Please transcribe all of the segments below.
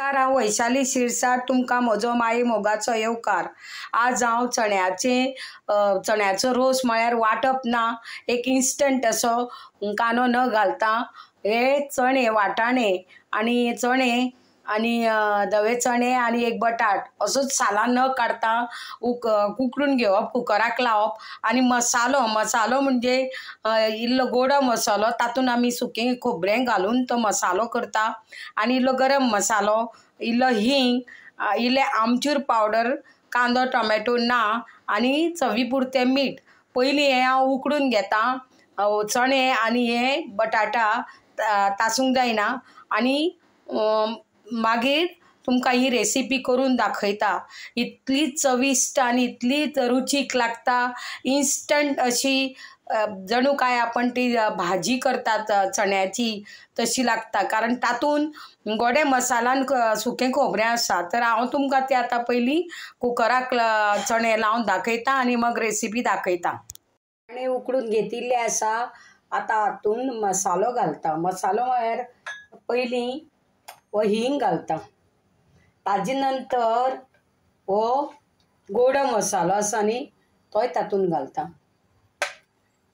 नमस्कार, हांव वैशाली शिरसाट. तुमकां म्हजो माई मोगाचो येवकार. आज हांव चण्याचो रोस म्हळ्यार वाटप ना, एक इन्स्टंट असो कांदो न घालता हे चणे वाटाणे आनी चणे आनी धवे चणे आनी एक बटाट असोच सालान न काडटा उकडून घेवप, कुकराक लावप आनी मसालो म्हणजे इल्लो गोडो मसालो, तातूंत आमी सुकें खोबरें घालून तो मसालो करता आनी इल्लो गरम मसालो, इल्लो हींग, इल्लें आमचूर पावडर, कांदो टोमॅटो ना आनी चवी पुरतें मीठ. पयलीं हें हांव उकडून घेता, चणे आनी हे बटाटा तासूंक जायना आनी मागीर तुमकां ही रेसिपी करून दाखयता. इतली चविश्ट आनी इतली रुचीक लागता, इन्स्टंट अशी जणू काय आपण ती भाजी करतात चण्याची तशी लागता, कारण तातूंत गोडे मसालान सुकें खोबरें आसा. तर हांव तुमकां तें आतां पयलीं कुकराक चणे लावन दाखयता आनी मग रेसिपी दाखयता. चणे उकडून घेतिल्ले आसा. आतां हातूंत मसालो घालता. मसालो म्हळ्यार पयलीं हो हींग घालता, ताजे नंतर हो गोडो मसालो आसा न्ही तोय तातूंत घालता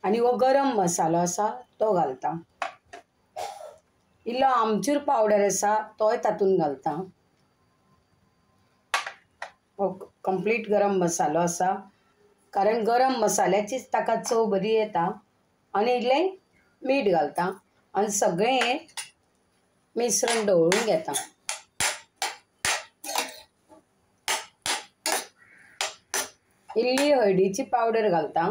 आनी हो गरम मसालो आसा तो घालता. इल्लो आमचूर पावडर आसा तोय तातूंत घालता. हो कंप्लीट गरम मसालो आसा, कारण गरम मसाल्याचीच ताका चव बरी येता. आनी इल्लें मीठ घालता आनी सगळें मिश्रण ढवळून घेता. इल्ली हळदीची पावडर घालता.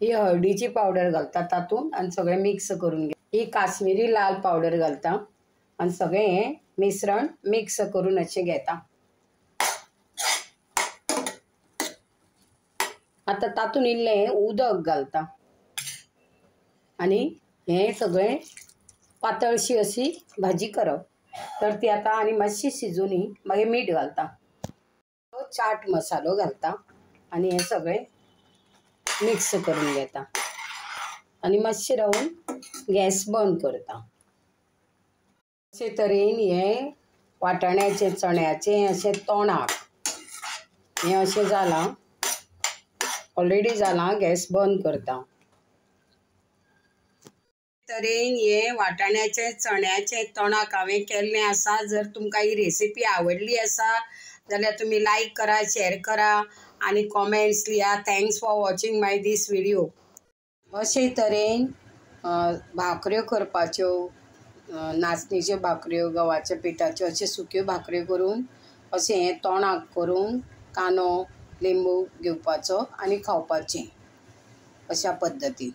ही हळदीची पावडर घालता तातूंत आनी सगळें मिक्स करून घेता. ही काश्मीरी लाल पावडर घालता आनी सगळें हें मिश्रण मिक्स करून अशें घेता. आतां तातूंत इल्लें उदक घालता आनी हें सगळें पातळशी अशी भाजी करप. तर ती आतां आनी मातशी शिजूनी मागीर मीठ घालता, चाट मसालो घालता आनी हें सगळें मिक्स करून घेता आनी मातशें रावन गॅस बंद करता. अशे तरेन हें वाटाण्याचें चण्याचें अशें तोंडाक हें अशें जालां, ऑलरेडी जालां. गॅस बंद करता. तरेन हे वाटाण्याचे चण्याचे तोंडाक हांवें केल्लें आसा. जर तुमकां ही रेसिपी आवडली आसा जाल्यार तुमी लायक करा, शेअर करा आनी कॉमेंट्स लिया. Thanks for watching my this video. अशे तरेन भाकऱ्यो करपाच्यो, नाचणीच्यो भाकऱ्यो, गव्हाच्या पिठाच्यो अश्यो सुक्यो भाकऱ्यो करून अशें हें तोंडाक करून कांदो लिंबू घेवपाचो आनी खावपाचें अशा पद्दतीन.